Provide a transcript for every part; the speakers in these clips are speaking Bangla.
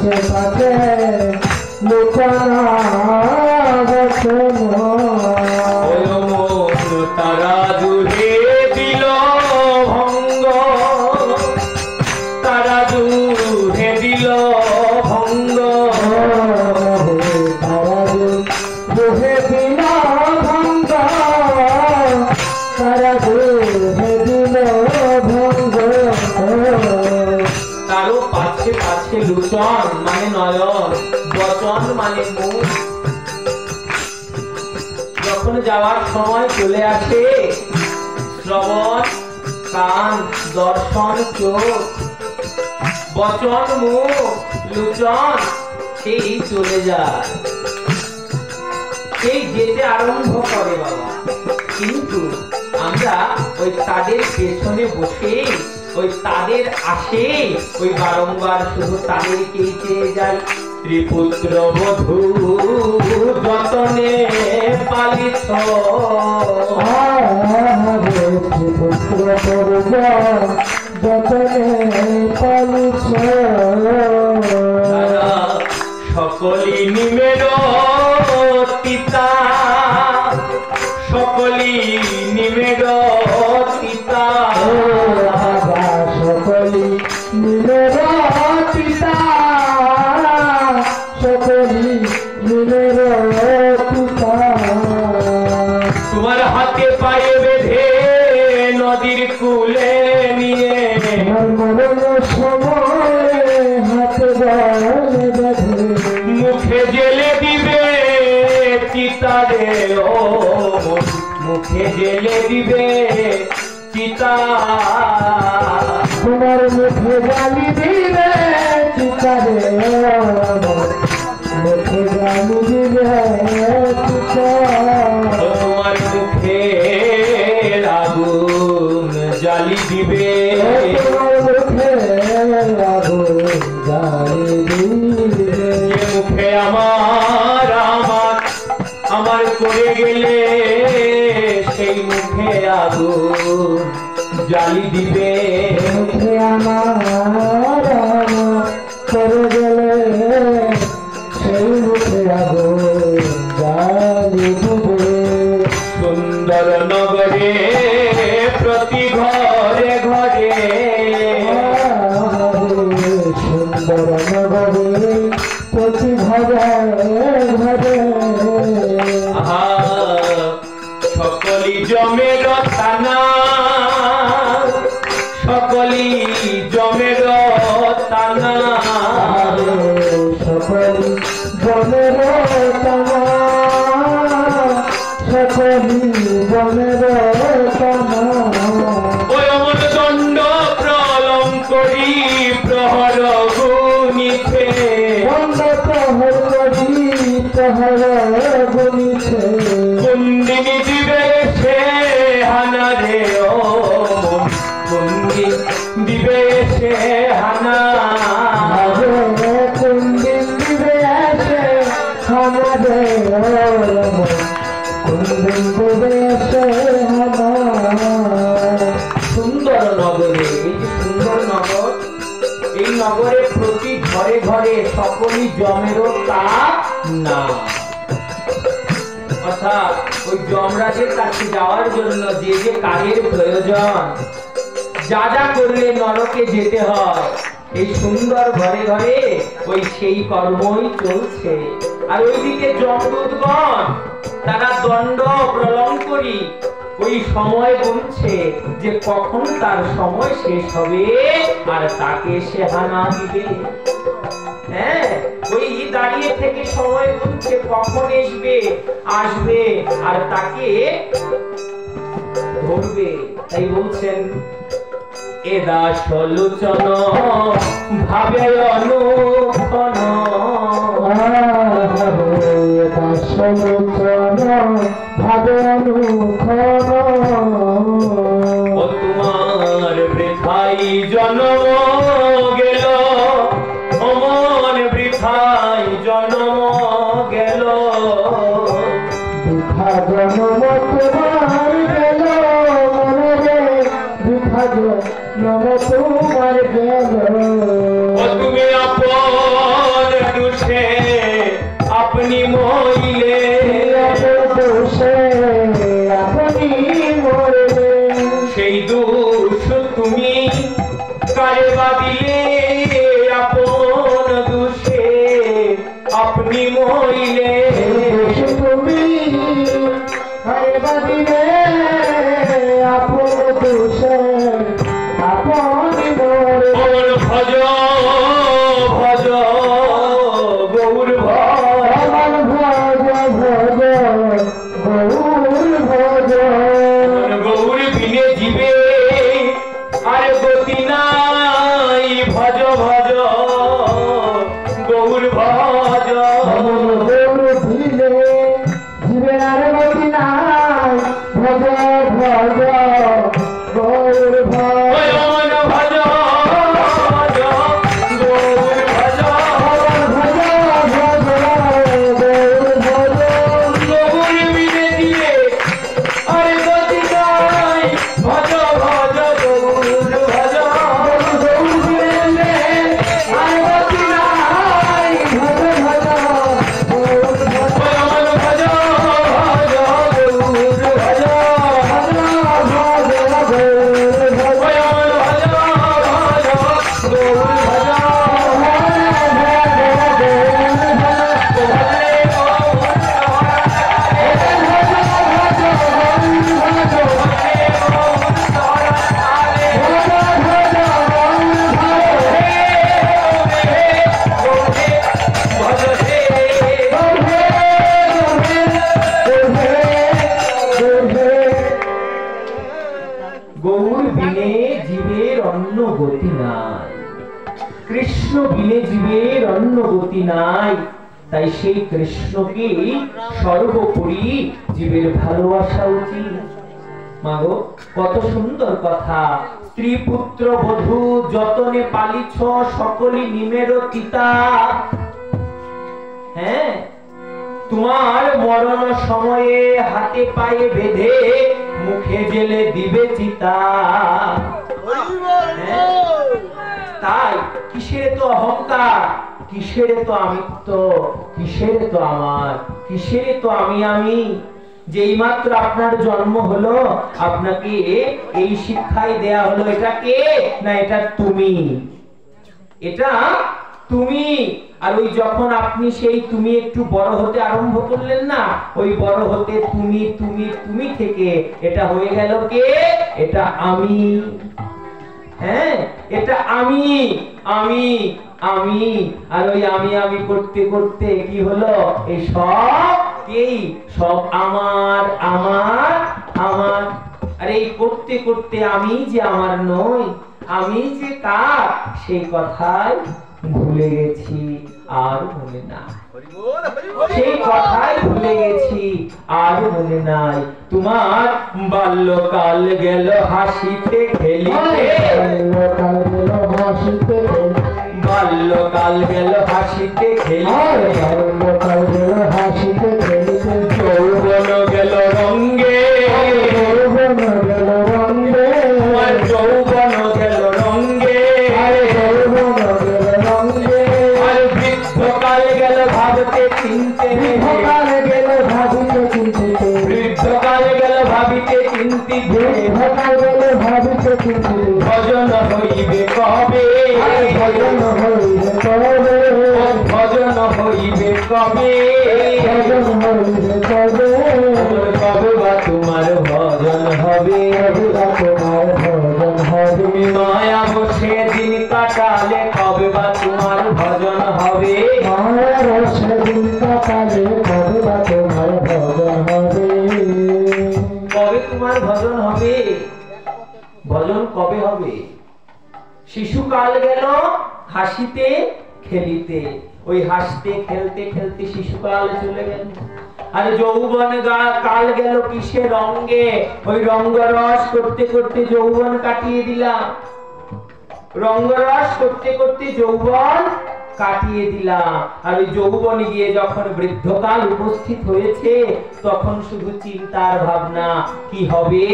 পাশে পাশে লুকানো তারা দুহে দিল ভঙ্গ, তারা দুহে দিল ভঙ্গ, তারা দুহে দিল ভঙ্গ, তারা দুহে দিল ভঙ্গ। তারও পাছে পাছে লুচন মানে নয়ন, বচন মানে মুখ। যখন যাওয়ার সময় চলে আসে শ্রবণ কান দর্শন চোখ, বচন মুখ লুচন সেই চলে যায়, সেই যেতে আরম্ভ করে বাবা। কিন্তু আমরা ওই তাদের পেছনে বসে ওই তাদের আসে ওই বারংবার শুধু তাদেরকেই চেয়ে যাই। ত্রিপুত্র বধূ যতনে পালিত, ত্রিপুত্র যতনে পালিত, সকলি নিমের পিতা, সকলি নিমের পিতা, সকলি নিমের পিতা, সকলি নিমের পিতা। তোমার হাতে পায়ে বেঁধে নদীর কুলে নিয়ে, মরণ সময় হাতে বেঁধে মুখে জেলে দিবে চিতারে, ও মুখে জেলে দিবে চিতা, তোমার মুখে গালি দিবে চিতারে, মুখে গালি দিবে চিতা, তোমার মুখে আগুন জ্বালি দিবে, তোমার মুখে আগুন জ্বালি দিবে। যে মুখে আমার আমার আমার করে গেলে সেই মুখে আগুন জ্বালি দিবে, মুখে আমার করে গেলে সেই মুখে আগুন জ্বালি দিবে। সুন্দর নগরে প্রতি ঘরে ঘরে, সুন্দর নগরে প্রতি ঘরে ঘরে, সকলি জমের থানা, সকলি জমের থানা, সকলি জমের টানা, সকলি জমের টানা। ওই অমর দণ্ড প্রলঙ্করি প্রহর গুনিছে, দণ্ড প্রহর করি প্রহর গুনিছে, কুন্দিনী দিবে সে হানা রে, ও কুন্দিনী দিবে সে হানা, কুন্দিন দিবে আসে আমাদের, কুন্দিন দিবে আসে আমার। সুন্দর নগরে, এই যে সুন্দর নগর, এই নগরে প্রতি ঘরে ঘরে সকলই জমেরও তা না, অর্থাৎ ওই যমরাজের কাছে যাওয়ার জন্য যে যে কাজের প্রয়োজন, যা যা করলে নরকে যেতে হয়, এই সুন্দর ঘরে ঘরে ওই সেই কর্মই চলছে। আর ওইদিকে যমদূতগণ তারা দণ্ড প্রলঙ্করি ওই সময় গুনছে যে কখন তার সময় শেষ হবে আর তাকে সে হানা দিবে। হ্যাঁ, ওই দাঁড়িয়ে থেকে সময় গুনছে কখন আসবে আর তাকে ধরবে। তাই বলছেন এ দাস লোচন ভাবে অনুক্ষণ, ভাবে অনুক্ষণ, ও তোমার বৃথাই জন্ম গেল, অমন বৃথাই জন্ম গেল, বৃথা জন্ম তোমার গেল, মনে রে বৃথা জন্ম তোমার গেল। ও তুমি আপন জীবের অন্য গতি নাই, তাই সেই কৃষ্ণকে সর্বোপরি জীবের ভালোবাসা উচিত। মাগো, কত সুন্দর কথা। স্ত্রী পুত্র বধূ যতনে পালিছ, সকলই নিমের তিতা। হ্যাঁ, তোমার মরণ সময়ে হাতে পায়ে বেঁধে মুখে জেলে দিবে চিতা। তাই কিসের তো অহংকার, কিসের তো আমিত্ব, কিসের তো আমার, কিসের তো আমি। যেই মাত্র আপনার জন্ম হলো, আপনাকে এই শিক্ষাই দেয়া হলো, এটা কে না এটা তুমি, এটা তুমি। আর ওই যখন আপনি সেই তুমি একটু বড় হতে আরম্ভ করলেন না, ওই বড় হতে তুমি তুমি তুমি থেকে এটা হয়ে গেল কে, এটা আমি। হ্যাঁ, এটা আমি আমি আমি। আর ওই আমি করতে করতে কি হলো, এই সব এই সব আমার আমার আমার। আর এই করতে করতে আমি যে আমার নই, আমি যে কার, সেই কথাই ভুলে গেছি, আর মনে না। সেই কথাই ভুলে গেছি, আর মনে নাই। তোমার বাল্যকাল গেল হাসিতে খেলিতে, বাল্যকাল গেল হাসিতে খেলিতে, যৌবন গেল রঙ্গে, যৌবন গেল রঙ্গে, আর বৃদ্ধকাল গেল ভাবতে চিনতে, বৃদ্ধকাল গেল ভাবিতে চিন্তিতে, ভজন হইবে কবে, ভজন হইবে কবে, ভজন হইবে কবে, কবে বা তোমার ভজন হবে, তুমি মায়া বসে দিন কাটালে, কবে বা তোমার ভজন হবে, কবে তোমার ভজন হবে, ভজন কবে হবে। শিশুকাল গেল হাসিতে খেলিতে, ওই হাসতে খেলতে খেলতে শিশুকাল চলে গেল। আর যৌবন কাল গেল কিসে, রঙ্গে, ওই রঙ্গরস করতে করতে যৌবন কাটিয়ে দিলাম, রঙ্গরস করতে করতে যৌবন কাটিয়ে দিলাম। আর ওই যৌবন গিয়ে যখন বৃদ্ধকাল উপস্থিত হয়েছে, তখন শুধু চিন্তার ভাবনা, কি হবে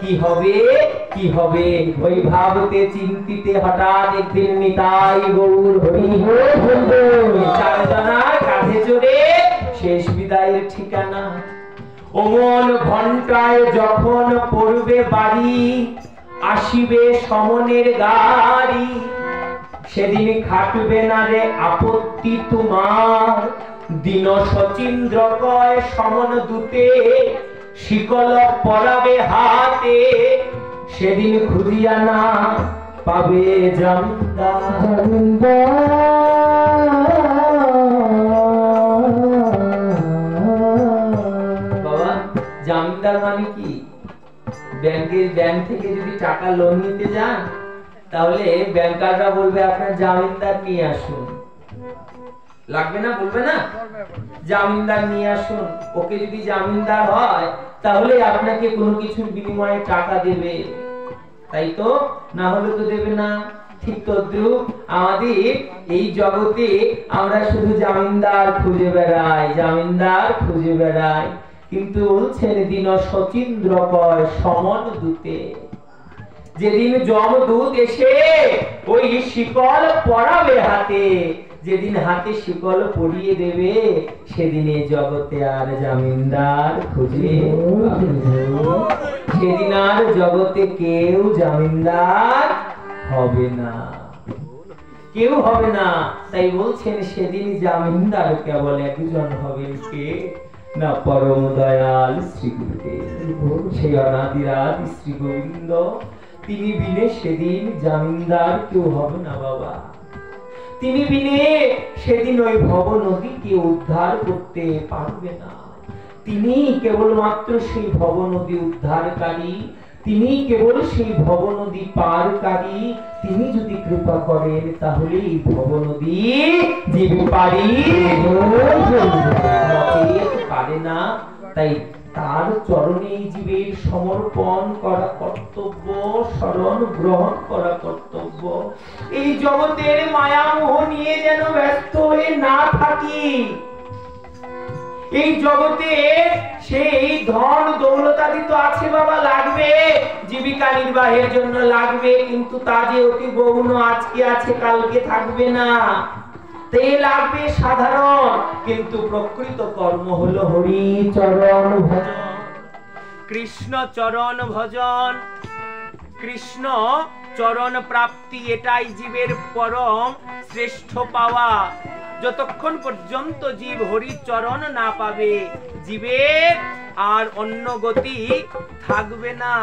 কি হবে কি হবে। ওই ভাবতে চিন্তিতে হঠাৎ একদিন নিতাই গৌর হরি চারজনার কাঁধে চড়ে শেষ বিদায়ের ঠিকানা। অমন ঘন্টায় যখন পড়বে বাড়ি, আসিবে সমনের গাড়ি, সেদিন খাটবে না রে আপত্তি তোমার। দিন শচীন্দ্র কয় সমন দূতে, শিকল পরাবে হাতে, সেদিন খুঁজিয়া না পাবে জমিদার। বাবা, জমিদার মানে কি? ব্যাংক থেকে যদি টাকা লোন নিতে যান, তাহলে ব্যাংকাররা বলবে আপনার জামিনদার নিয়ে আসুন, লাগবে না? বলবে না? জামিনদার নিয়ে আসুন। ওকে যদি জামিনদার হয়, তাহলে আপনাকে কোনো কিছুর বিনিময়ে টাকা দেবে, তাই তো? না হলে তো দেবে না। ঠিক তদ্রুপ আমাদের এই জগতে আমরা শুধু জামিনদার খুঁজে বেড়াই, জামিনদার খুঁজে বেড়াই, কিন্তু বলছেন দিন শচীন্দ্র কয় সমন দূতে। যেদিন যমদূত এসে ওই শিকল পরাবে হাতে, যেদিন হাতে শিকল পরিয়ে দেবে, সেদিনে জগতে আর জামিনদার খুঁজে, সেদিন আর জগতে কেউ জামিনদার হবে না, কেউ হবে না। তাই বলছেন সেদিন জামিনদার কেবল একজন হবেন, কে না পরম দয়াল শ্রী গুরুদেব, সেই অনাদিরাদি শ্রী গোবিন্দ। তিনি বিনে সেদিন জামিনদার কেউ হবে না বাবা। তিনি বিনে সেদিন ওই ভব নদীকে উদ্ধার করতে পারবে না। তিনি কেবলমাত্র সেই ভব নদী উদ্ধারকারী, তিনি কেবল সেই ভব নদী পারকারী। তিনি যদি কৃপা করেন তাহলে এই ভব নদী জীব পারি পারে না। তাই তার চরণে জীবের সমর্পণ করা কর্তব্য, শরণ গ্রহণ করা কর্তব্য। এই জগতের মায়া মোহ নিয়ে যেন ব্যস্ত হয়ে না থাকি। এই জগতে সেই ধন দৌলতাদি তো আছে বাবা, লাগবে, জীবিকা নির্বাহের জন্য লাগবে, কিন্তু তা যে অতি গৌণ, আজকে আছে কালকে থাকবে না। তে লাগবে সাধারণ, কিন্তু প্রকৃত কর্ম হলো হরি চরণ ভজন, কৃষ্ণ চরণ ভজন, কৃষ্ণ চরণ প্রাপ্তি। এটাই জীবের পরম শ্রেষ্ঠ পাওয়া। যতক্ষণ পর্যন্ত জীব হরি চরণ না পাবে, জীবের আর অন্য গতি থাকবে না,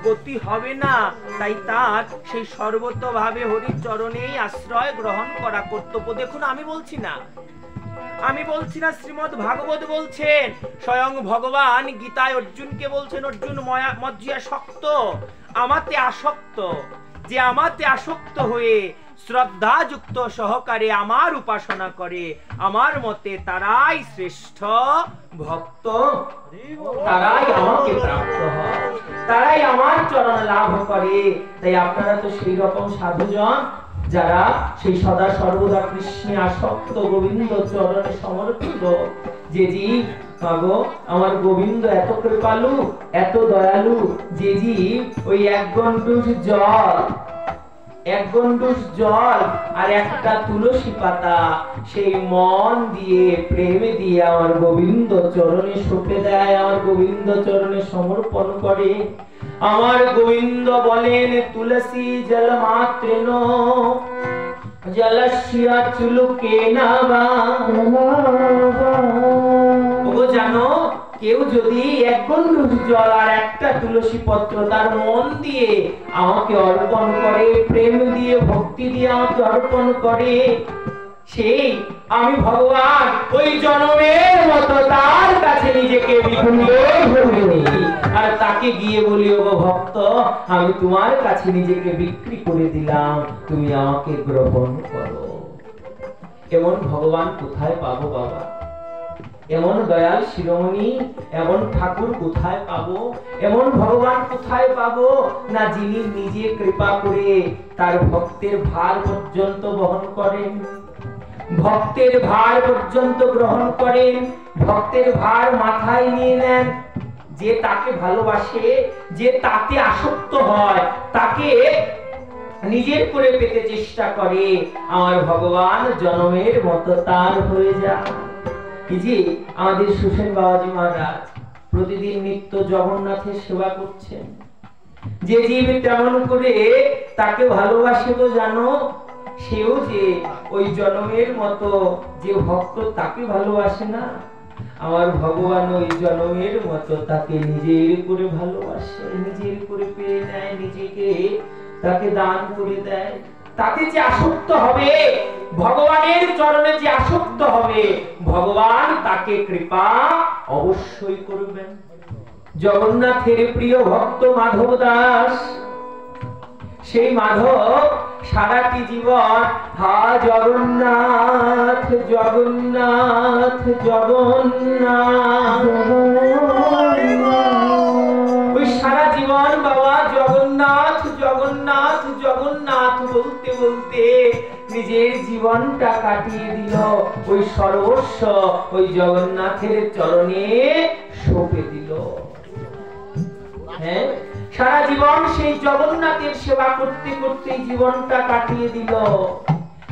গতি হবে না। তাই তার সেই সর্বতভাবে হরি চরণেই আশ্রয় গ্রহণ করা কর্তব্য। দেখুন, আমি বলছি না, শ্রীমদ্ ভাগবত বলছেন, স্বয়ং ভগবান গীতায় অর্জুনকে বলছেন, অর্জুন মজ্জিয়া শক্ত, আমাতে আসক্ত, যে আমাতে আসক্ত হয়ে শ্রদ্ধা যুক্ত সহকারে আমার উপাসনা করে, আমার মতে তারাই শ্রেষ্ঠ ভক্ত, তারাই আমাকে প্রাপ্ত হয়, তারাই আমার চরণ লাভ করে। তাই আপনারা তো সেই রকম সাধুজন, যারা সেই সদা সর্বদা কৃষ্ণে আসক্ত, গোবিন্দ চরণে সমর্পিত। যে জীব মাগো আমার গোবিন্দ এত কৃপালু, এত দয়ালু, যে জীব ওই এক গন্ডুস জল আর একটা তুলসী পাতা সেই মন দিয়ে, প্রেম দিয়ে আমার গোবিন্দ চরণে সঁপে দেয়, আমার গোবিন্দ চরণে সমর্পণ করে। আমার গোবিন্দ বলেন, তুলসী জল মাত্রেন জলস্য চুলুকেনা বা। ওগো জানো, কেউ যদি এক গন্ডুস জল আর একটা তুলসী পত্র তার মন দিয়ে আমাকে অর্পণ করে, প্রেম দিয়ে, ভক্তি দিয়ে আমাকে অর্পণ করে, সেই আমি ভগবান ওই জনমের মতো তার কাছে নিজেকে বিক্রি করে দিই, আর তাকে গিয়ে বলি, ওগো ভক্ত, আমি তোমার কাছে নিজেকে বিক্রি করে দিলাম, তুমি আমাকে গ্রহণ করো। এমন ভগবান কোথায় পাবো বাবা? এমন দয়াল শিরোমণি, এমন ঠাকুর কোথায় পাবো? এমন ভগবান কোথায় পাবো? না, যিনি নিজে কৃপা করে তার ভক্তের ভার পর্যন্ত বহন করেন, ভক্তের ভার পর্যন্ত গ্রহণ করেন, ভক্তের ভার মাথায় নিয়ে নেন। যে তাকে ভালোবাসে, যে তাতে আসক্ত হয়, তাকে নিজের করে পেতে চেষ্টা করে, আমার ভগবান জনমের মতো তার হয়ে যায়। এই যে আমাদের সুসেন বাবাজি মহারাজ প্রতিদিন নিত্য জগন্নাথের সেবা করছেন। যে জীব তেমন করে তাকে ভালোবাসে, তো জানো, সেও যে ওই জনমের মতো যে ভক্ত তাকে ভালোবাসে না, আমার ভগবান ওই জনমের মতো তাকে নিজের করে ভালোবাসে, নিজের করে পেয়ে নেয়, নিজেকে তাকে দান করে দেয়। তাতে যে আসক্ত হবে, ভগবানের চরণে যে আসক্ত হবে, ভগবান তাকে কৃপা অবশ্যই করবেন। জগন্নাথের প্রিয় ভক্ত মাধব দাস, সেই মাধব সারাটি জীবন হা জগন্নাথ জগন্নাথ জগন্নাথ, ওই সারা জীবন বাবা জগন্নাথ জগন্নাথ জগন্নাথ বলতে বলতে নিজের জীবনটা কাটিয়ে দিল, ওই সর্বস্ব ওই জগন্নাথের চরণে সঁপে দিল। হ্যাঁ, সারা জীবন সেই জগন্নাথের সেবা করতে করতে জীবনটা কাটিয়ে দিল।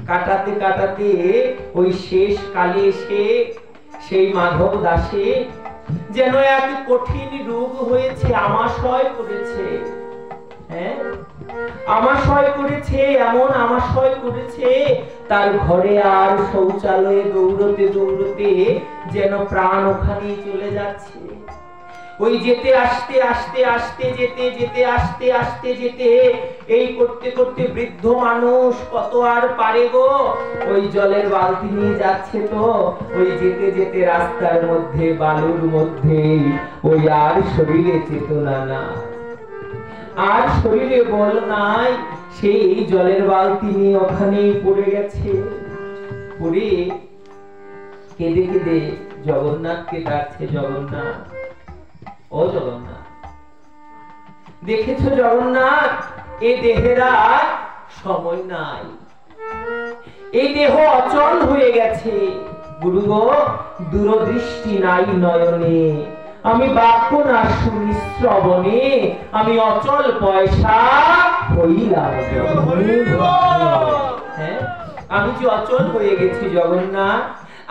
কাটাতে কাটাতে ওই শেষ কালে এসে সেই মাধব দাসে যেন এক কঠিন রোগ হয়েছে, আমাশয় করেছে। হ্যাঁ, আমাশয় করেছে, এমন আমাশয় করেছে, তার ঘরে আর শৌচালয়ে দৌড়তে দৌড়তে যেন প্রাণ ওখানেই চলে যাচ্ছে। ওই যেতে আসতে আসতে আসতে যেতে যেতে আসতে আসতে যেতে এই করতে করতে বৃদ্ধ মানুষ কত আর পারে গো, ওই জলের বালতি নিয়ে যাচ্ছে, তো ওই যেতে যেতে রাস্তার মধ্যে বালুর মধ্যে ওই আর শরীরে চেতনা না। আর শরীরে বল নাই, সেই জলের বালতি নিয়ে ওখানেই পড়ে গেছে। পড়ে কেঁদে কেঁদে জগন্নাথকে ডাকছে, জগন্নাথ, ও জগন্নাথ, দেখেছো জগন্নাথ, এই দেহের আর সময় নাই, এই দেহ অচল হয়ে গেছে। গুরু গো, দূরদৃষ্টি নাই নয়নে, আমি বাক্য না শুনি শ্রবণে, আমি অচল পয়সা হইলাম। হ্যাঁ, আমি যে অচল হয়ে গেছি জগন্নাথ,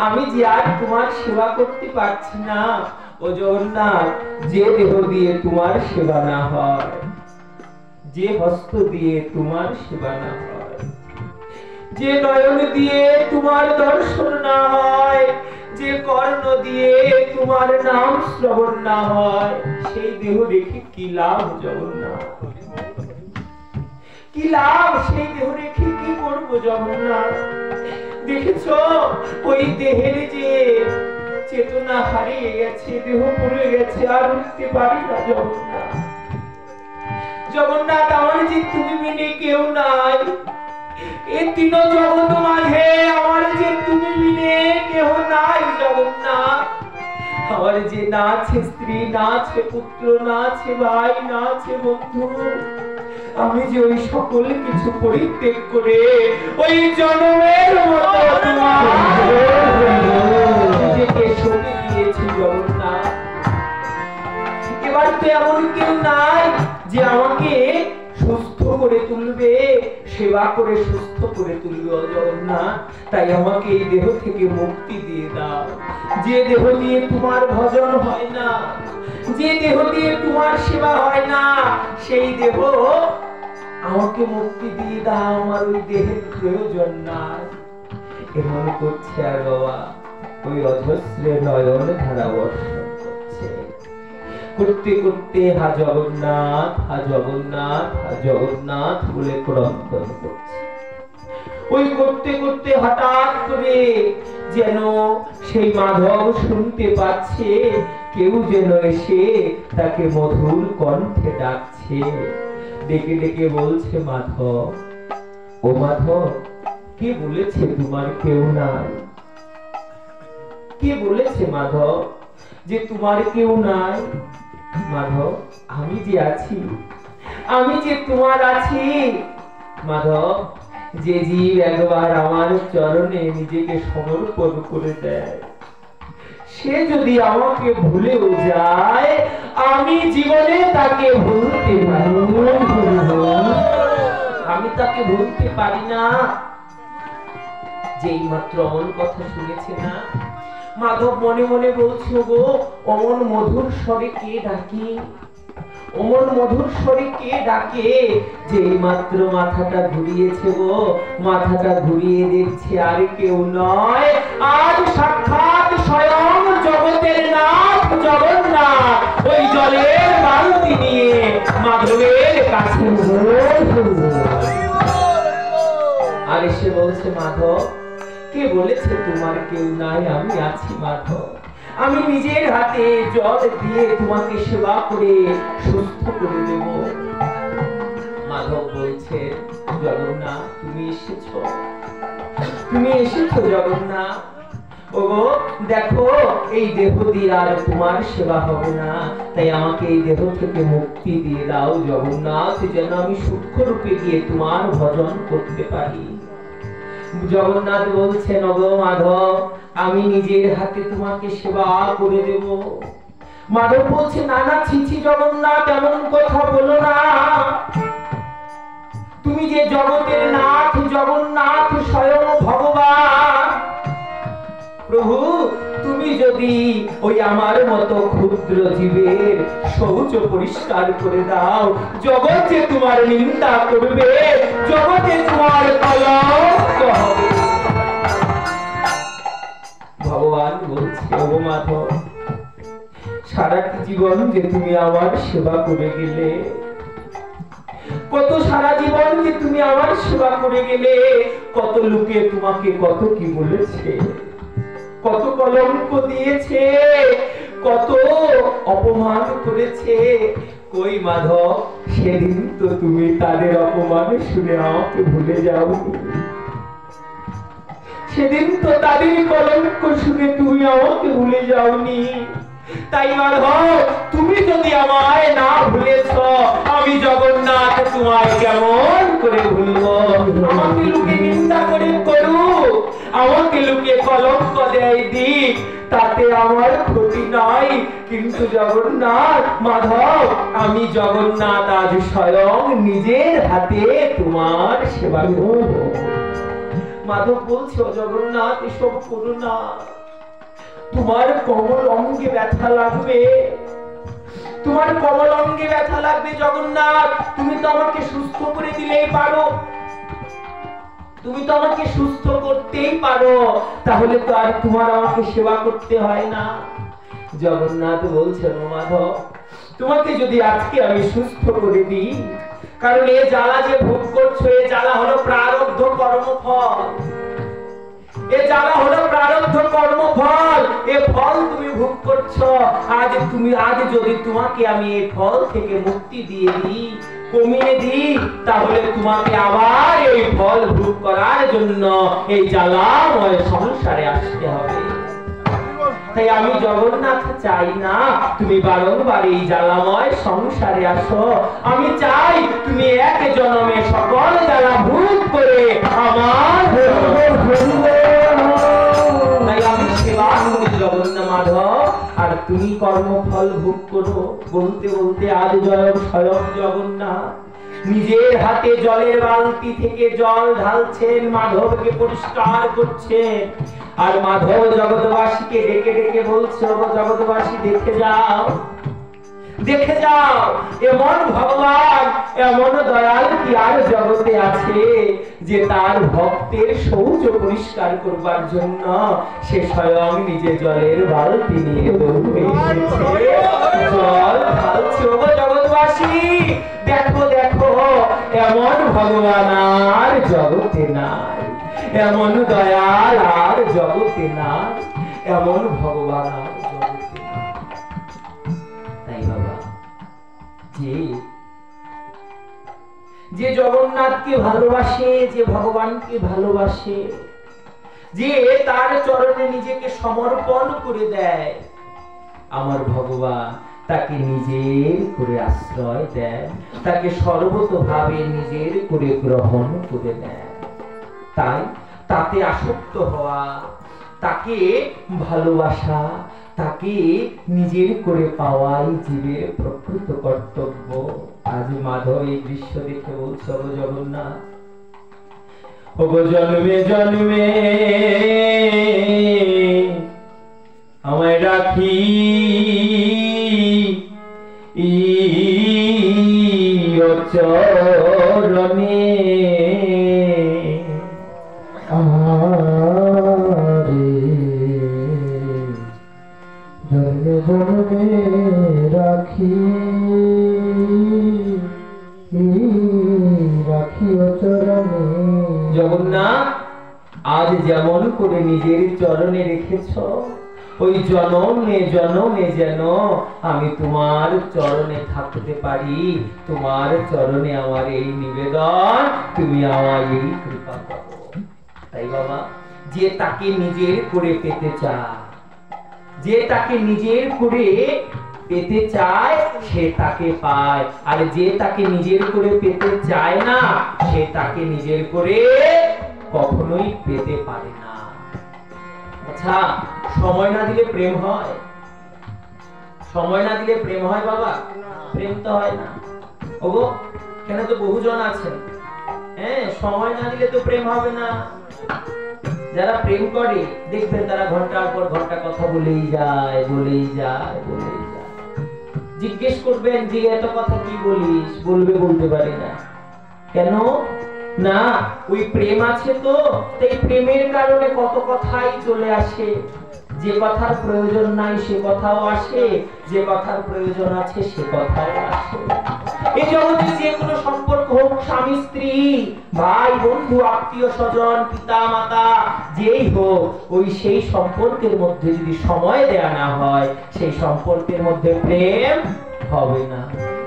আমি যে আর তোমার সেবা করতে পারছি না। ও জগন্নাথ, যে দেহ দিয়ে তোমার সেবা না হয়, যে হস্ত দিয়ে তোমার সেবা না হয়, যে নয়ন দিয়ে তোমার দর্শন না হয়, যে কর্ণ দিয়ে তোমার নাম শ্রবণ না হয়, সেই দেহ রেখে কি লাভ জগন্নাথ? কি লাভ? সেই দেহ রেখে কি করবো জগন্নাথ? দেখেছো ওই দেহের যে চেতনা হারিয়ে গেছে, দেহ পড়ে গেছে, আর উঠতে পারি না জগন্নাথ। জগন্নাথ, আমার যে তুমি বিনে কেউ নাই, এই তিন জগৎ মাঝে আমার যে তুমি বিনে কেউ নাই জগন্নাথ। আমার যে না আছে স্ত্রী, না আছে পুত্র, না আছে ভাই, না আছে বন্ধু, আমি যে ওই সকল কিছু পরিত্যাগ করে ওই জন্মের মতো নিজেকে সঁপে দিয়েছি জগন্নাথ। এবার তো এমন কেউ নাই যে আমাকে সুস্থ করে তুলবে, সেবা করে সুস্থ করে তুলবে জগন্নাথ। তাই আমাকে এই দেহ থেকে মুক্তি দিয়ে দাও। যে দেহ দিয়ে তোমার ভজন হয় না, যে দেহ দিয়ে তোমার সেবা হয় না, সেই দেহ আমাকে মুক্তি দিয়ে দাও, আমার ওই দেহের প্রয়োজন নাই। এমন করছে আর বাবা ওই অজস্রে নয়ন ধারা বর্ষণ করছে। করতে করতে হা জগন্নাথ, হা জগন্নাথ, হা জগন্নাথ বলে ক্রন্দন করছে। ওই করতে করতে হঠাৎ করে যেন সেই মাধব শুনতে পাচ্ছে, কেউ যেন এসে তাকে মধুর কণ্ঠে ডাকছে, ডেকে ডেকে বলছে, মাধব, ও মাধব, কে বলেছে তোমার কেউ নাই? কে বলেছে মাধব যে তোমার কেউ নাই? মাধব, আমি যে আছি, আমি যে তোমার আছি। মাধব, যে জীব একবার আমার চরণে নিজেকে সমর্পণ করে দেয়, সে যদি আমাকে ভুলেও যায়, আমি জীবনে তাকে ভুলতে পারি না। আমি তাকে ভুলতে পারি না। যেই মাত্র অমন কথা শুনেছে না, মাধব মনে মনে বলছে, গো অমন মধুর স্বরে কে ডাকে, অমন মধুর স্বরে কে ডাকে। যেই মাত্র মাথাটা ঘুরিয়েছে গো, মাথাটা ঘুরিয়ে দেখছে আর কেউ নয়, আজ সাক্ষাৎ স্বয়ং জগতের নাথ জগন্নাথ ওই জলের বালতি নিয়ে মাধবের কাছে আর এসে বলছে, মাধব, কে বলেছে তোমার কেউ নাই? আমি আছি মাধব, আমি নিজের হাতে জল দিয়ে তোমাকে সেবা করে সুস্থ করে দেব। মাধব বলছে, জগন্নাথ, তুমি এসেছো, তুমি এসেছো জগন্নাথ। ওগো দেখো, এই দেহ দিয়ে আর তোমার সেবা হবে না, তাই আমাকে এই দেহ থেকে মুক্তি দিয়ে দাও জগন্নাথ, যেন আমি সূক্ষ্ম রূপে গিয়ে তোমার ভজন করতে পারি। জগন্নাথ বলছেন, ওগো মাধব, আমি নিজের হাতে তোমাকে সেবা করে দেব। মাধব বলছে, না না, ছিছি জগন্নাথ, এমন কথা বলো না। তুমি যে জগতের নাথ জগন্নাথ স্বয়ং ভগবান, প্রভু, তুমি যদি ওই আমার মতো ক্ষুদ্র জীবের শৌচ পরিষ্কার করে দাও, জগৎ যে তোমার নিন্দা করবে, জগতে তোমার কলঙ্ক হবে। ভগবান বলছে, ও মাধব, সারাটি জীবন যে তুমি আমার সেবা করে গেলে, কত সারা জীবন যে তুমি আমার সেবা করে গেলে, কত লোকে তোমাকে কত কি বলেছে, কত কলঙ্ক দিয়েছে, কত অপমান করেছে, কই মাধব, সেদিন তো তুমি তাদের অপমান শুনে আমাকে ভুলে যাওনি, সেদিন তো তাদের কলঙ্ক শুনে তুমি আমাকে ভুলে যাওনি। তাই মাধব, তুমি যদি আমায় না ভুলেছ, আমি জগন্নাথ তোমায় কেমন করে ভুলবো? আমাকে লোকে নিন্দা করে করুক, আমাকে লোকে কলঙ্ক দেয় দিক, তাতে আমার ক্ষতি নাই। কিন্তু জগন্নাথ, মাধব, আমি জগন্নাথ আজ স্বয়ং নিজের হাতে তোমার সেবা করব। মাধব বলছো, জগন্নাথ এসব করো না, তোমার কমল অঙ্গে ব্যথা লাগবে, তোমার কমল অঙ্গে ব্যথা লাগবে। জগন্নাথ, তুমি তো আমাকে সুস্থ করে দিলেই পারো, তুমি তো আমাকে সুস্থ করতেই পারো, তাহলে তো আর তোমার আমাকে সেবা করতে হয় না। জগন্নাথ বলছেন, মাধব, তোমাকে যদি আজকে আমি সুস্থ করে দিই, কারণ এ জ্বালা যে ভোগ করছো, এ জ্বালা হলো প্রারব্ধ কর্মফল, এ জ্বালা হলো প্রারব্ধ কর্মফল, এ ফল তুমি ভোগ করছো। আজ যদি তোমাকে আমি এই ফল থেকে মুক্তি দিয়ে দিই, কমিয়ে দিই, তাহলে তোমাকে আবার এই ফল ভোগ করার জন্য এই জ্বালাময় সংসারে আসতে হবে। তাই আমি জগন্নাথ চাই না তুমি বারংবার এই জ্বালাময় সংসারে আসো, আমি চাই তুমি এক জন্মে সকল জ্বালা ভোগ করে আমার আমি সেবা করি জগন্নাথ মাধব, আর তুমি কর্মফল ভোগ করো। বলতে বলতে আজ স্বয়ং জগন্নাথ নিজের হাতে জলের বালতি থেকে জল ঢালছেন, মাধবকে পরিষ্কার করছেন। আর মাধব জগৎবাসীকে ডেকে ডেকে বলছে, জগৎবাসী দেখে যাও, দেখে যাও, এমন ভগবান, এমন দয়াল কি আর জগতে আছে যে তার ভক্তের শৌচ পরিষ্কার করবার জন্য সে স্বয়ং নিজে জলের বালতি নিয়ে দৌড়ে এসেছে, জল ঢালছে। জগৎবাসী দেখো দেখো, এমন ভগবান আর জগতে নাই, এমন দয়াল আর জগতে নাই, এমন ভগবান আর জগতে নাই। তাই বাবা, যে জগন্নাথকে ভালোবাসে, যে ভগবানকে ভালোবাসে, যে তার চরণে নিজেকে সমর্পণ করে দেয়, আমার ভগবান তাকে নিজের করে আশ্রয় দেয়, তাকে সর্বতভাবে নিজের করে গ্রহণ করে নেয়। তাই তাতে আসক্ত হওয়া, তাকে ভালোবাসা, তাকে নিজের করে পাওয়াই জীবের প্রকৃত কর্তব্য। আজ মাধব এই দৃশ্য দেখে বলছে, ও জগন্নাথ, ও জন্মে জন্মে আমায় রাখি চরণে, জন্মে জন্মে রাখি রাখিও চরণে। জগন্নাথ, আজ যেমন করে নিজের চরণে রেখেছ, ওই জনমে জনমে যেন আমি তোমার চরণে থাকতে পারি। তোমার চরণে আমার এই নিবেদন, তুমি আমার এই কৃপা করো। তাই বাবা, যে তাকে নিজের করে পেতে চায়, যে তাকে নিজের করে পেতে চায়, সে তাকে পায়। আর যে তাকে নিজের করে পেতে চায় না, সে তাকে নিজের করে কখনোই পেতে পারে না। আচ্ছা, সময় না দিলে প্রেম হয়? সময় না দিলে প্রেম হয় বাবা? প্রেম তো হয় না। ওগো, কেন তো বহুজন আছেন, হ্যাঁ, সময় না দিলে তো প্রেম হবে না। যারা প্রেম করে দেখবেন তারা ঘন্টার পর ঘন্টা কথা বলেই যায়, বলেই যায়, বলেই যায়। জিজ্ঞেস করবেন যে এত কথা কি বলিস, বলবে বলতে পারি না। কেন না? ওই প্রেম আছে তো, এই প্রেমের কারণে কত কথাই চলে আসে। যে কথার প্রয়োজন নাই সে কথাও আসে, যে কথার প্রয়োজন আছে সে কথাও আসে। এই জগতে যে কোনো সম্পর্ক হোক, স্বামী স্ত্রী, ভাই বন্ধু, আত্মীয় স্বজন, পিতা মাতা, যেই হোক, ওই সেই সম্পর্কের মধ্যে যদি সময় দেয়া না হয়, সেই সম্পর্কের মধ্যে প্রেম হবে না।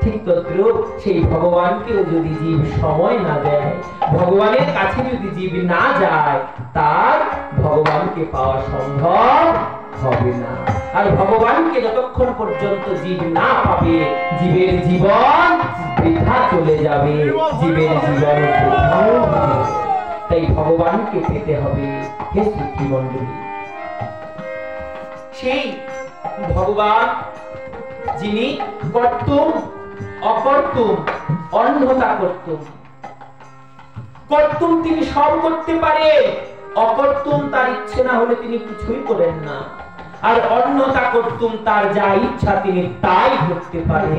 ঠিক তদ্রূপ সেই ভগবানকেও যদি জীব সময় না দেয়, ভগবানের কাছে যদি জীব না যায়, তার ভগবানকে পাওয়া সম্ভব হবে না। আর ভগবানকে যতক্ষণ পর্যন্ত জীব না পাবে, জীবের জীবন বৃথা চলে যাবে, জীবের জীবন বৃথা হবে। তাই ভগবানকে পেতে হবে। হে শ্রীমণ্ডলী, সেই ভগবান যিনি কর্তুম অকর্তুম, অন্যতা কর্তুম। কর্তুম তিনি সব করতে পারে, অকর্তুম তার ইচ্ছে না হলে তিনি কিছুই করেন না। আর অন্যতা কর্তুম, তার যা ইচ্ছা তিনি তাই করতে পারে।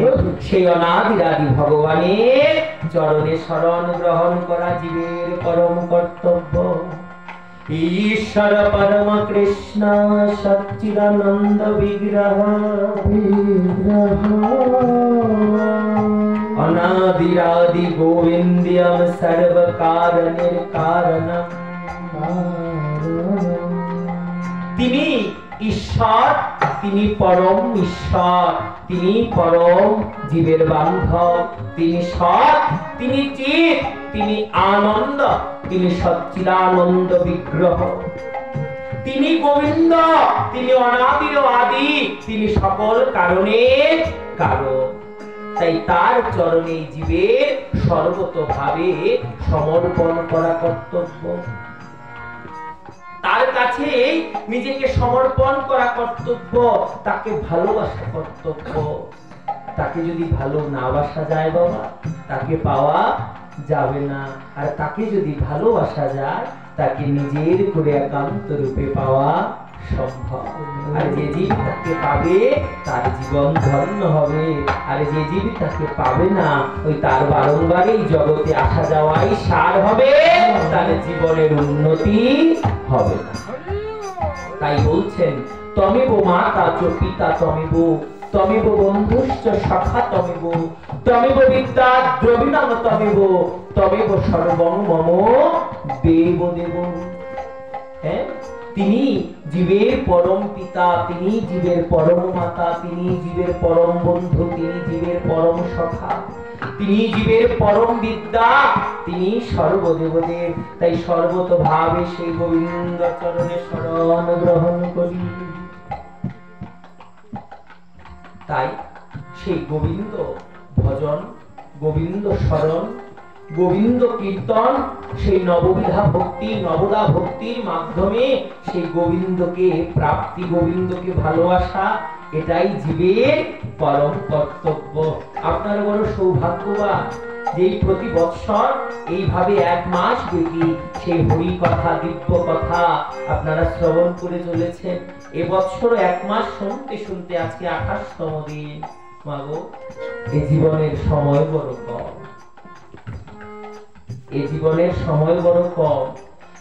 সেই অনাদিরাদি ভগবানের চরণে শরণ গ্রহণ করা জীবের পরম কর্তব্য। ঈশ্বর পরম কৃষ্ণ সচ্চিদানন্দ বিগ্রহ, অনাদিরাদি গোবিন্দম সর্ব কারণের কারণম। তিনি ঈশ্বর, তিনি পরম ঈশ্বর, তিনি পরম জীবের বান্ধব, তিনি সৎ, তিনি চিৎ, তিনি আনন্দ, তিনি সচ্চিদানন্দ বিগ্রহ, তিনি গোবিন্দ, তিনি অনাদির আদি, তিনি সকল কারণের কারণ। তাই তার চরণে জীবের সর্বতোভাবে সমর্পণ করা কর্তব্য। তার কাছে নিজেকে সমর্পণ করা কর্তব্য, তাকে ভালোবাসা কর্তব্য। তাকে যদি ভালো না বাসা যায় বাবা, তাকে পাওয়া যাবে না। আর তাকে যদি ভালোবাসা যায়, তাকে নিজের করে একান্ত রূপে পাওয়া সম্ভব। আর যে জীব তাকে পাবে, তার জীবন ধন্য হবে। আর যে জীব তাকে পাবে না, ওই তার বারংবার এই জগতে আসা যাওয়াই সার হবে, তার জীবনের উন্নতি হবে না। তাই বলছেন, তমেব মাতা চ পিতা তমেব, তমেব বন্ধুশ্চ সখা তমেব, তমেব বিদ্যা দ্রবিণম তমেব, তমেব সর্বং মম দেব দেব। হ্যাঁ, তিনি জীবের পরম পিতা, তিনি জীবের পরম মাতা, তিনি জীবের পরম বন্ধু, তিনি জীবের পরম সখা, তিনি জীবের পরম বিদ্যা, তিনি সর্বদেবদেব। তাই সর্বতোভাবে সেই গোবিন্দ চরণে শরণ গ্রহণ করি। তাই সেই গোবিন্দ ভজন, গোবিন্দ স্মরণ, গোবিন্দ কীর্তন, সেই নববিধা ভক্তি, নবদা ভক্তির মাধ্যমে সেই গোবিন্দকে প্রাপ্তি, গোবিন্দকে ভালোবাসা, এটাই জীবের পরম কর্তব্য। আপনার বড় সৌভাগ্যবান যে প্রতি বৎসর এইভাবে এক মাস ব্যাপী সেই হরি কথা, দিব্য কথা আপনারা শ্রবণ করে চলেছেন। এবছর এক মাস শুনতে শুনতে আজকে 28তম দিন। মাগো, এই জীবনের সময় বড় কম, এই জীবনের সময় বড় কম।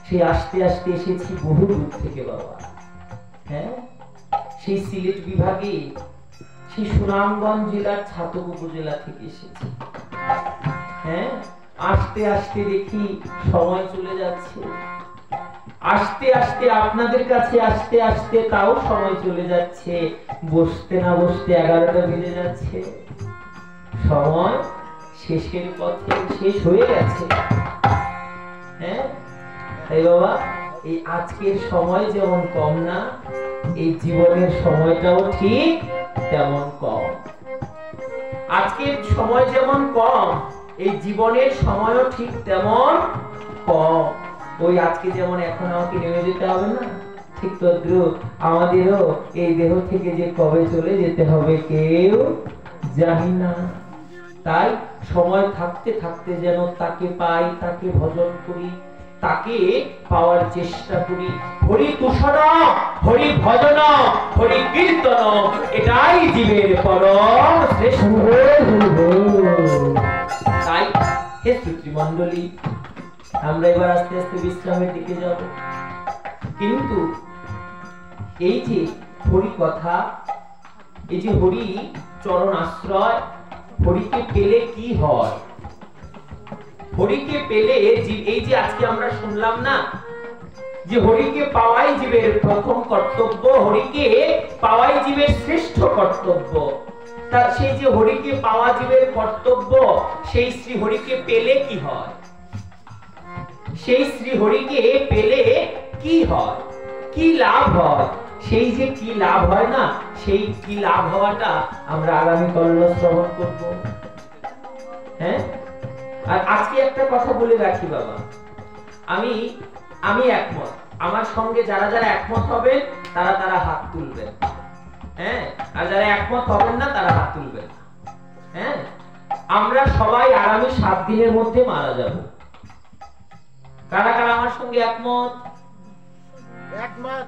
সেই আস্তে আস্তে এসেছি বহু দূর থেকে বাবা। হ্যাঁ, সেই সিলেট বিভাগে, সেই সুনামগঞ্জ জেলার ছাতক উপজেলা থেকে এসেছি। হ্যাঁ, আস্তে আস্তে দেখি সময় চলে যাচ্ছে, আস্তে আস্তে আপনাদের কাছে আস্তে আস্তে তাও সময় চলে যাচ্ছে। বসতে না বসতে 11টা বেজে যাচ্ছে, সময় শেষের পথে, শেষ হয়ে গেছে। হ্যাঁ, তাই বাবা, এই আজকের সময় যেমন কম না, এই জীবনের সময়টাও ঠিক তেমন কম। আজকের সময় যেমন কম, এই জীবনের সময়ও ঠিক তেমন কম। ওই আজকে যেমন এখন আমাকে নেমে যেতে হবে না, ঠিক তদ্রূপ আমাদেরও এই দেহ থেকে যে কবে চলে যেতে হবে কেউ জানি না। তাই সময় থাকতে থাকতে যেন তাকে পাই, তাকে ভজন করি, তাকে পাওয়ার চেষ্টা করি। হরি তুষণ, হরি ভজন, হরি কীর্তন, এটাই জীবের পরম শ্রেষ্ঠ। তাই হে শ্রোতৃমণ্ডলী, আমরা এবার আস্তে আস্তে বিশ্রামের দিকে যাব। কিন্তু এই যে হরি কথা, এই যে হরি চরণ আশ্রয়, হরিকে পেলে কি হয়, হরিকে পেলে এই যে আজকে আমরা শুনলাম না যে হরিকে পাওয়াই জীবের প্রথম কর্তব্য, হরিকে পাওয়াই জীবের শ্রেষ্ঠ কর্তব্য। তার সেই যে হরিকে পাওয়া জীবের কর্তব্য, সেই শ্রী হরিকে পেলে কি হয়, সেই শ্রী হরিকে পেলে কি হয়, কি লাভ হয়, সেই যে কি লাভ হয় না, সেই কি লাভ হওয়াটা আমরা আগামী কাল শ্রবণ করব। হ্যাঁ, আর আজকে একটা কথা বলে রাখি বাবা, আমি একমত, আমার সঙ্গে যারা যারা একমত হবেন তারা হাত তুলবেন। হ্যাঁ, আর যারা একমত হবেন না তারা হাত তুলবেন। হ্যাঁ, আমরা সবাই আগামী 7 দিনের মধ্যে মারা যাব। কারা কারা আমার সঙ্গে একমত? একমত।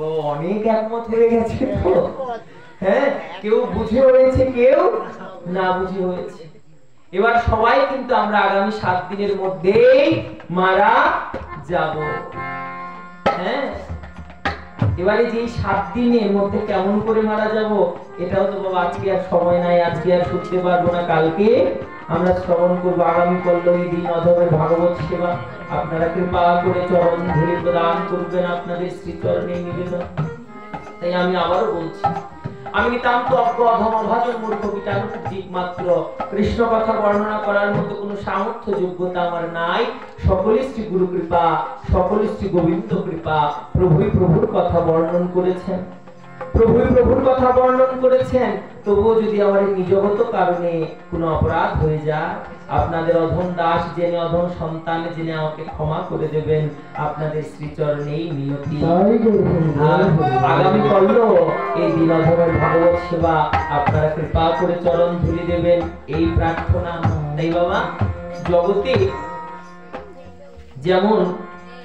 ও, অনেক একমত হয়ে গেছে তো। হ্যাঁ, কেউ বুঝে হয়েছে, কেউ না বুঝে হয়েছে। এবার সবাই কিন্তু আমরা আগামী 7 দিনের মধ্যেই মারা যাব। হ্যাঁ, এবারে যে 7 দিনের মধ্যে কেমন করে মারা যাব, এটাও তো বাবা আজকে আর সময় নাই, আজকে আর শুনতে পারবো না, কালকে আমরা শ্রবণ করবো। আগামী পল্লবী দিন অধমের ভাগবত সেবা, আপনারা কৃপা করে চরণ ধরে প্রদান করবেন, আপনাদের শ্রীচরণে নিবেদন। তাই আমি আবারও বলছি, আমি নিতান্ত অজ্ঞ অধম অভাজন মূর্খ কীটাণু জীব মাত্র, কৃষ্ণ কথা বর্ণনা করার মতো কোনো সামর্থ্য যোগ্যতা আমার নাই। সকলেই শ্রী গুরু কৃপা, সকলেই শ্রী গোবিন্দ কৃপা। প্রভুই প্রভুর কথা বর্ণন করেছেন, প্রভুই প্রভুর কথা বর্ণন করেছেন। তবুও যদি আমার এই নিজগত কারণে কোনো অপরাধ হয়ে যায়, আপনাদের অধম দাস জেনে, অধম সন্তান জেনে আমাকে ক্ষমা করে দেবেন, আপনাদের শ্রীচরণেই মিনতি। আগামী কাল এই দিন অধমের ভাগবত সেবা আপনারা কৃপা করে চরণ ধুলি দেবেন, এই প্রার্থনা। তাই বাবা, জগতে যেমন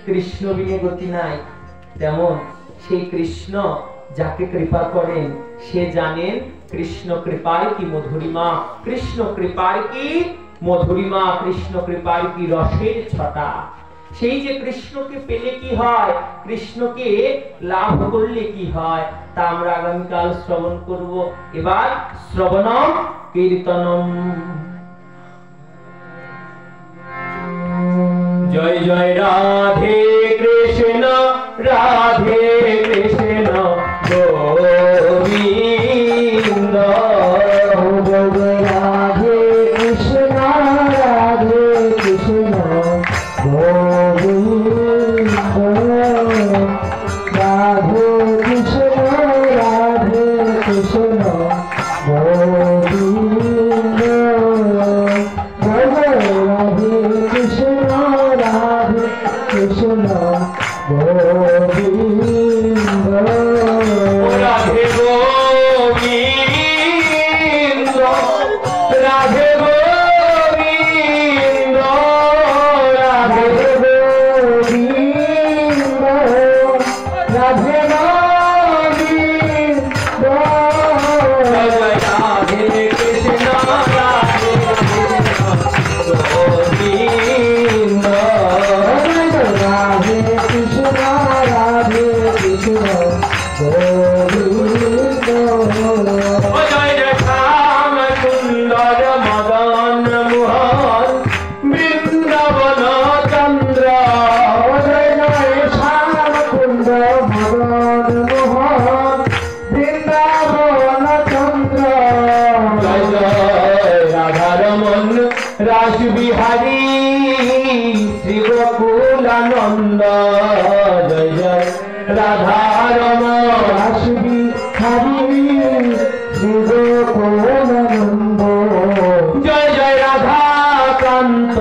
কৃষ্ণ বিনে গতি নাই, তেমন সেই কৃষ্ণ যাকে কৃপা করেন সে জানেন কৃষ্ণ কৃপার কি মধুরিমা, কৃষ্ণ কৃপার কি মধুরিমা, কৃষ্ণ কৃপার কি রসের ছটা। সেই যে কৃষ্ণকে পেলে কি হয়, কৃষ্ণকে লাভ করলে কি হয়, তা আমরা আগামীকাল শ্রবণ করব। এবার শ্রবণম কীর্তনম। জয় জয় রাধে কৃষ্ণ, রাধে কৃষ্ণ গোবিন্দ। রাধে কৃষ্ণ, রাধে কৃষ্ণ গোবিন্দ, রাধে কৃষ্ণ, রাধে কৃষ্ণ গোবিন্দ, রাধে কৃষ্ণ, রাধে কৃষ্ণ গোবিন্দ, রাধে গোবিন্দ, রাধে গোবিন্দ, রাধে গোবিন্দ, রাধে গোবিন্দ, রাধে কৃষ্ণ, রাধে গোবিন্দ, রাধে কৃষ্ণ, রাধে কৃষ্ণ গোবিন্দ, জয় জয় শ্যাম সুন্দর মদন মোহন বৃন্দাবন চন্দ্র, জয় জয় শ্যাম কুন্দ মদন মোহন বৃন্দাবন চন্দ্র, জয় জয় রাধারমন রাস বিহারী শ্রী গোকুলানন্দ, জয় জয় রাধারমন রাসবি হরি শ্রী গোকুলানন্দ, জয় জয় রাধাকান্ত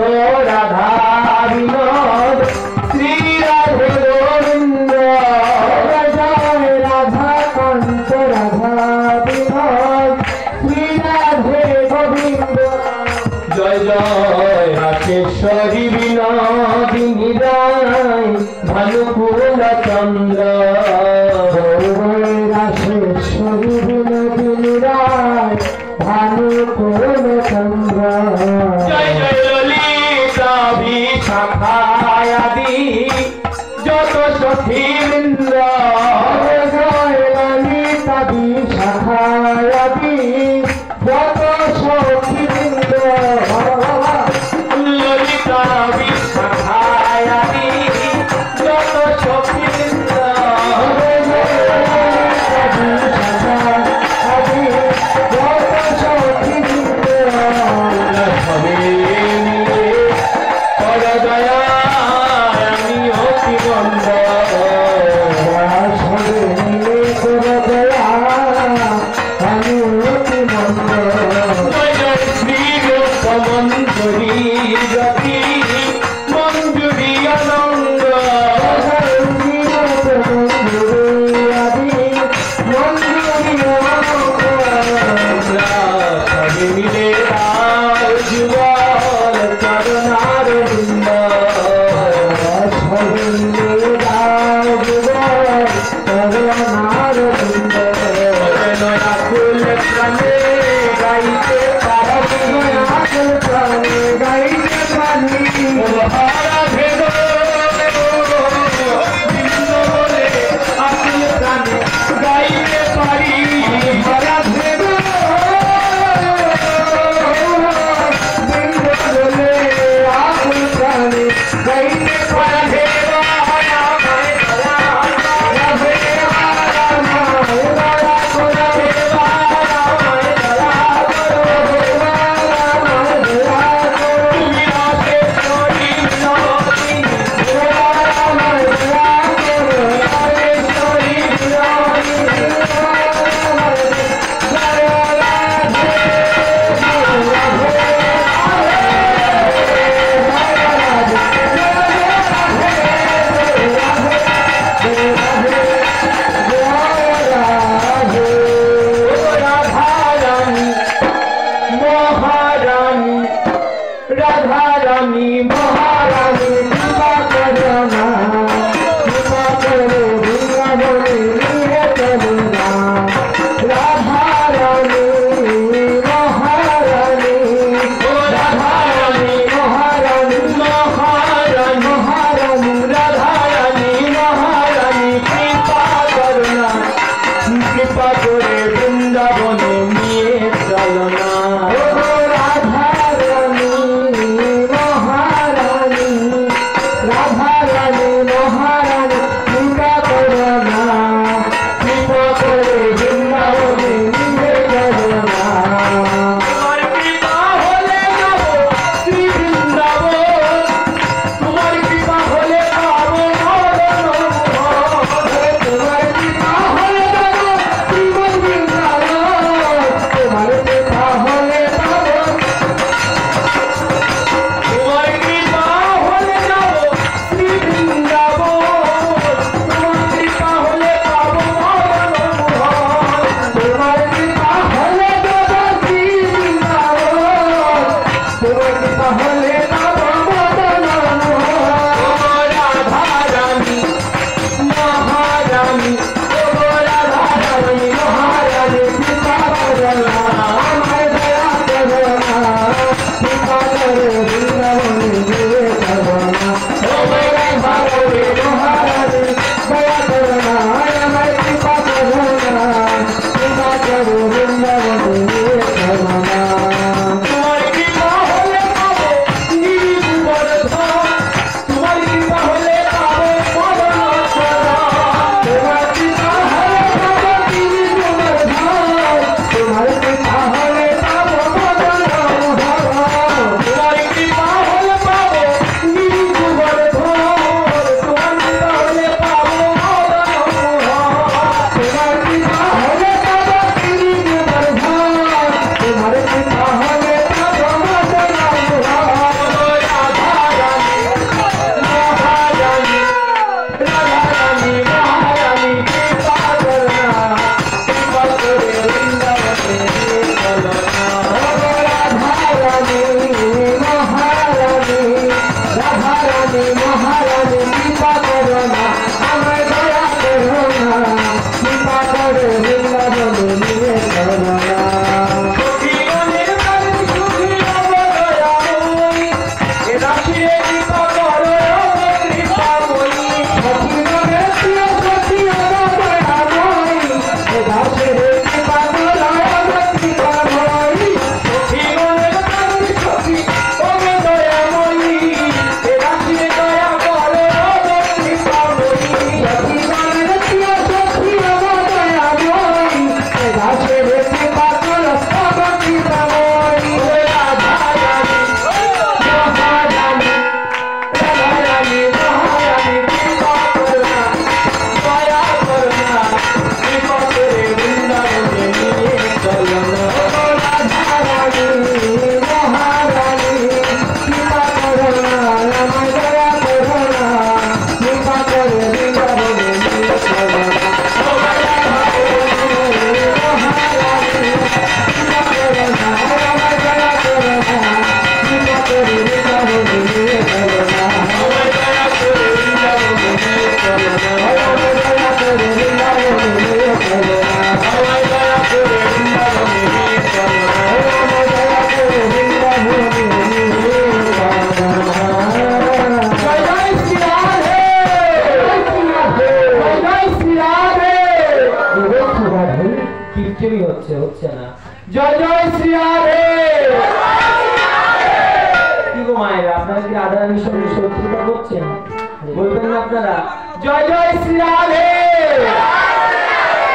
রাধা বিনোদ শ্রী রাধে গোবিন্দ, জয় জয় রাধাকান্ত রাধা বিনোদ শ্রী রাধে গোবিন্দ, জয় জয় রাকেশ্বরী বিনোদিনী রায় ভানুকুল চন্দ্র, রাশেশ্বরী বিনোদিনী রায় ভানুকুল চন্দ্র, জয় জয় ললিতা বিশাখায়াদি যত সখী বৃন্দ, জয় জয় ললিতা বিশাখায়াদি যত সখীবৃন্দ, ললিতা বিশাখায়াদি যত সখী বৃন্দ, জয় জয় ললিতা বিশাখায়াদি করে বৃন্দাবনে নিয়ে চলো না রাধা রানী মহারানী ও রাধা রানী মহারানী মহারানী মহারানী রাধা রানী মহারানী কৃপা করুণা কৃপা করে বৃন্দাবনে নিয়ে চলো না ও রাধা রানী মহারানী রাধা রানী মহারানী কৃপা করুণা কৃপা করে বৃন্দাবনে নিয়ে চলো না তোমার কৃপা হলে যাব শ্রী বৃন্দাবন তোমার কৃপা হলে পাবো তোমার কৃপা হলে যাব শ্রী বৃন্দাবন তোমার কৃপা হলে পাবো তোমার কৃপা হলে যাব শ্রী বৃন্দাবন তোমার কৃপা হলে পাবো তোমার কৃপা হলে যাব শ্রী বৃন্দাবন তোমার কৃপা হলে পাবো রাধা রানী মহারানী ও রাধা রানী মহারানী কৃপা করুণা আমার দয়া করুণা কৃপা করে বৃন্দাবনে নিয়ে চলো না ও রাধা রানী মহারানী দয়া করুণা আমার কৃপা করুণা কৃপা করে বৃন্দাবনে নিয়ে চলো না তোমার কৃপা হলে পাবো নির্গুণধন তোমার কৃপা হলে পাবো তোমার কৃপা হলে পাবো নির্গুণধন তোমার কৃপা হলে পাবো তোমার কৃপা হলে পাবো নির্গুণধন তোমার কৃপা হলে পাবো তোমার কৃপা হলে পাবো নির্গুণধন তোমার কৃপা হলে পাবো রাধা রানী মহারানী রাধা রানী মহারানী কৃপা করুণা কৃপা করে বৃন্দাবনে নিয়ে চলো না রাধা রানী মহারানী রাধা রানী মহারানী কৃপা করুণা আমার দয়া করুণা কৃপা করে বৃন্দাবনে নিয়ে চলো না জীবনের মানে সুখী হব দয়াময়ী এ দাসীরে কৃপা করো কৃপাময়ী জীবনের প্রিয় সখী হব দয়াময়ী এ দাসীরে কৃপা করো কৃপাময়ী জীবনের মানে সুখী হব দয়াময়ী এ দাসীরে দয়া করো কৃপাময়ী জীবনের প্রিয় সখী হব দয়াময়ী এ দাসীরে কৃপা করো কৃপাময়ী রাধা রানী মহারানী রাধা রানী মহারানী কৃপা করুণা দয়া করুণা কৃপা করে বৃন্দাবনে নিয়ে চলো না রাধা রানী মহারানী কৃপা করুণা আমার দয়া করুণা কৃপা করে বৃন্দাবনে নিয়ে চলো না রাধা রানী মহারানী কৃপা করুণা আমার দয়া করুণা কৃপা করে বৃন্দাবনে নিয়ে চলো না আমার দয়া করে বৃন্দাবনে নিয়ে চলো না আমার দয়া করে বৃন্দাবনে নিয়ে চলো না আমার দয়া করে বৃন্দাবনে নিয়ে চলো না আমার দয়া করে বৃন্দাবনে নিয়ে চলো না জয় জয় শ্রী রাধে জয় জয় শ্রী রাধে কিচ্ছুই হচ্ছে না জয় জয় শ্রী রাধে কি গো মায়েরা আপনারা কি রাধা রানীর সঙ্গে শত্রুতা করছেন বলবেন না আপনারা জয় জয় শ্রী রাধে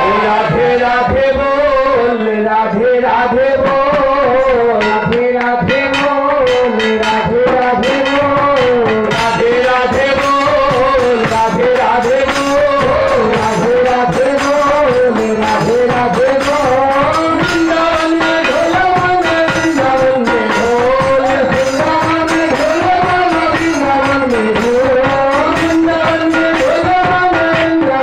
ও রাধে রাধে বল রাধে রাধে বল রাধে রাধে বল রাধে রাধে বল রাধে রাধে বল রাধে রাধে বল রাধে রাধে বল রাধে রাধে বল বৃন্দাবন में ढोल बजा बृंदावन में ढोल बृंदावन में ढोल बजा बृंदावन में ढोल बृंदावन में ढोल बजा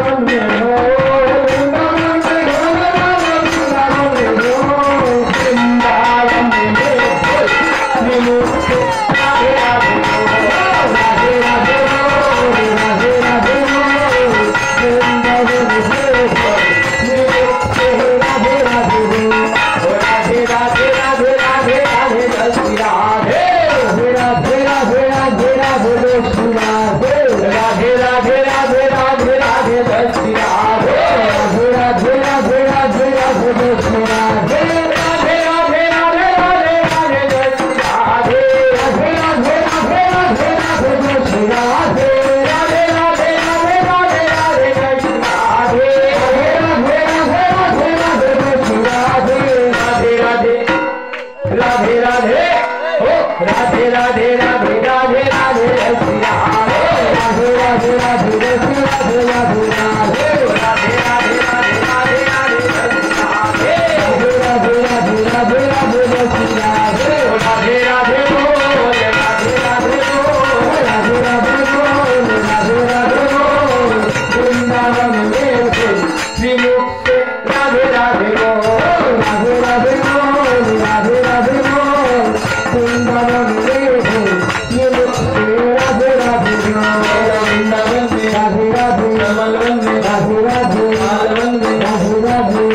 राधे राधे मालवन में राधे राधे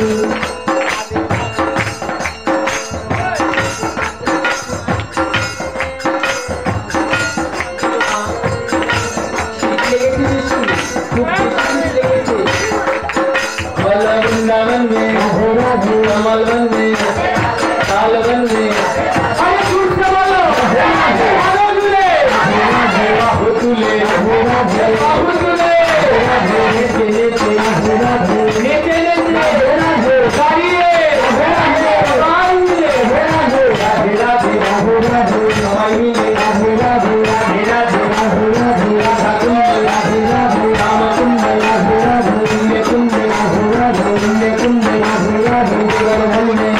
वृंदावन में राधे राधे कमलवन में तालवन में अरे झूठ से बोलो बोलो झूले बाहु झूले बाहु झूले नेचे नेचे नेचे नेचे गाड़िए कमाई मिले राधे राधे राधे राधे कमाई मिले राधे राधे राधे राधे राधे राधे राधा कुंड राधे राधे राम कुंड राधे राधे कुंड कुंड राधे राधे कुंड राधे राधे गोवर्धन में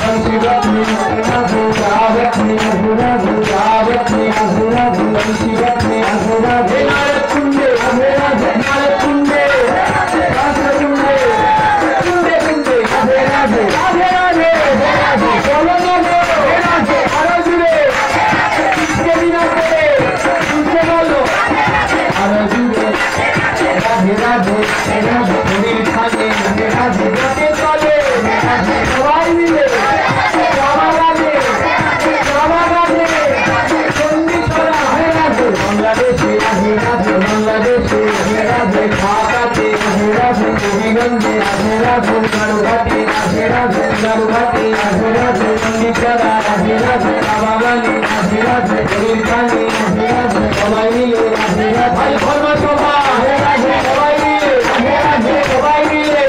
बंशीवत में रावत में राधे राधे रावत में राधे राधे बंशीवत में राधे राधे नारद कुंडे राधे राधे नारद कुंडे शास्त्र कुंडे कुंडे कुंडे राधे राधे राधे राधे राधे बोलो बोलो राधे आरो जुड़े इसके बिना करे तुझसे बोलो आरो जुड़े राधे राधे राधे दिल खाने राधे जाते चले सवाई मिले रामा राधे चंडी छोड़ा बांग्लादेशे राधे राधे बांग्लादेशे राधे ढाकाते राधे हबीगंजे राधे राधे गारुघाटे राधे राधे गारुघाटे राधे राधे चंडी छोड़ा राधे राधे बाबागाने राधे राधे दिल खाने राधे राधे सवाई मिले राधे राधे भाई धर्म शोभा सवाई मिले सवाई मिले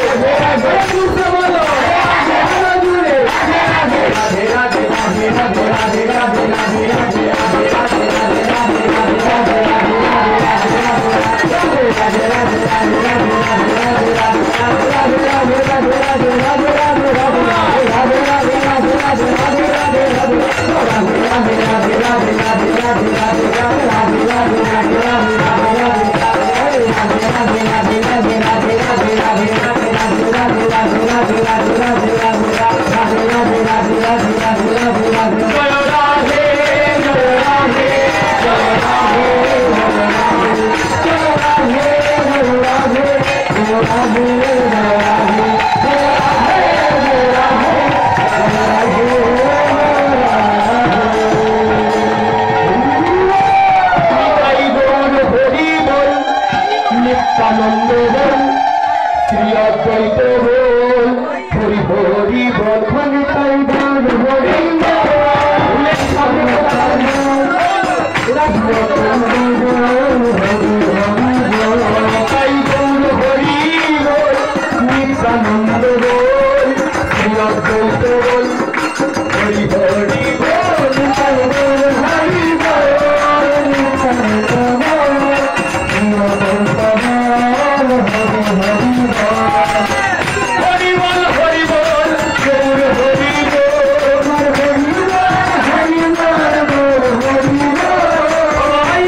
तुझसे बोलो आरो जुड़े राधे राधे राधे राधे राधे राधे राधे राधे हरि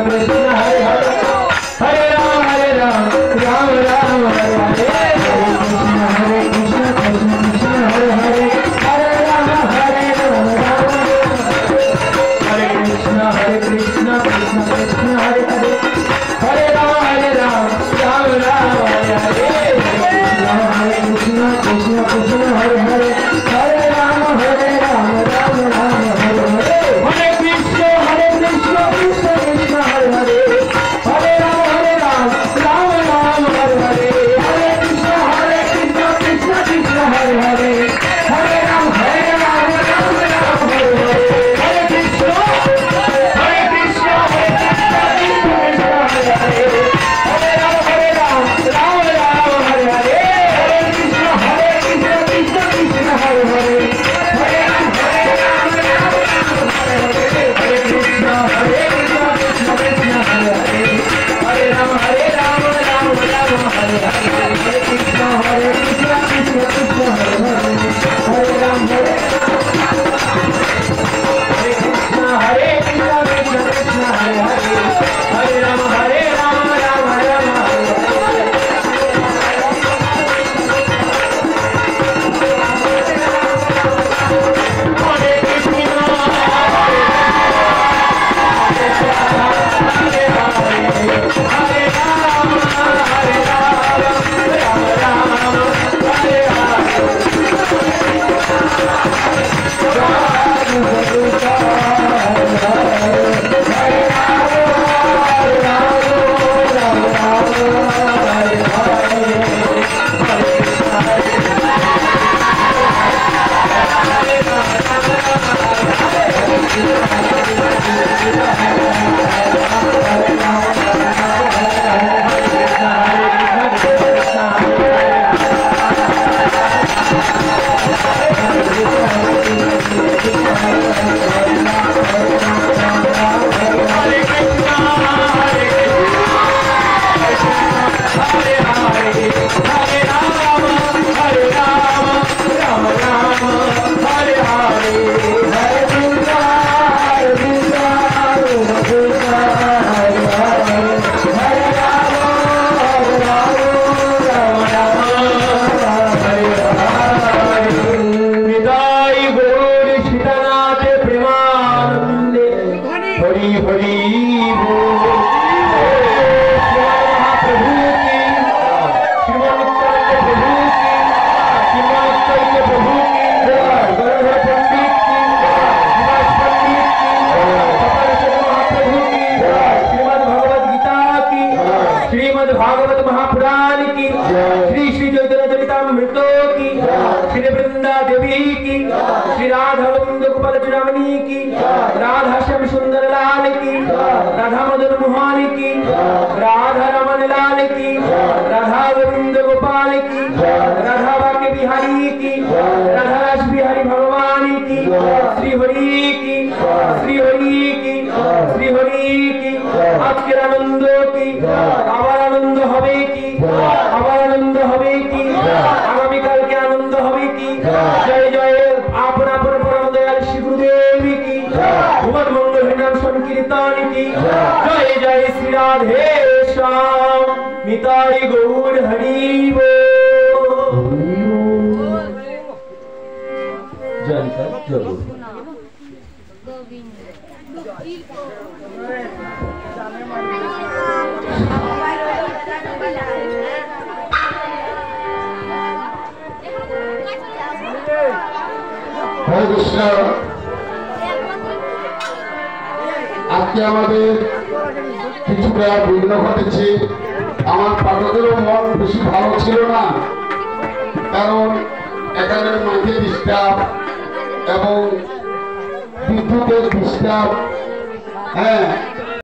कृष्ण हरे हरे हरे राम राम राम हरे हरे हरे कृष्ण कृष्ण कृष्ण हरे हरे हरे राम राम हरे कृष्ण कृष्ण कृष्ण कृष्ण हरे हरे हरे राम राम राम हरे हरे हरे कृष्ण कृष्ण कृष्ण हरे हरे हरे राम राम राम हरे हरे हरे कृष्ण कृष्ण कृष्ण हरे हरे हरे राम राम राम हरे हरे हरे कृष्ण कृष्ण कृष्ण हरे हरे हरे राम राम हरे हरे हरे कृष्ण कृष्ण कृष्ण हरे हरे हरे राम राम हरे हरे हरे कृष्ण कृष्ण कृष्ण हरे हरे हरे राम हरे कृष्ण कृष्ण कृष्ण हरे हरे हरे राम राम हरे हरे हरे कृष्ण कृष्ण कृष्ण हरे हरे हरे राम हरे कृष्ण कृष्ण कृष्ण हरे हरे हरे राम राम राम हरे कृष्ण আজকে আমাদের কিছুটা বিঘ্ন ঘটেছে। আমার পাঠকেরও মন বেশি ভালো ছিল না, কারণ এখানে মাঝে ডিস্টার্ব এবং বিদ্যুতের ডিস্টার্ব। হ্যাঁ,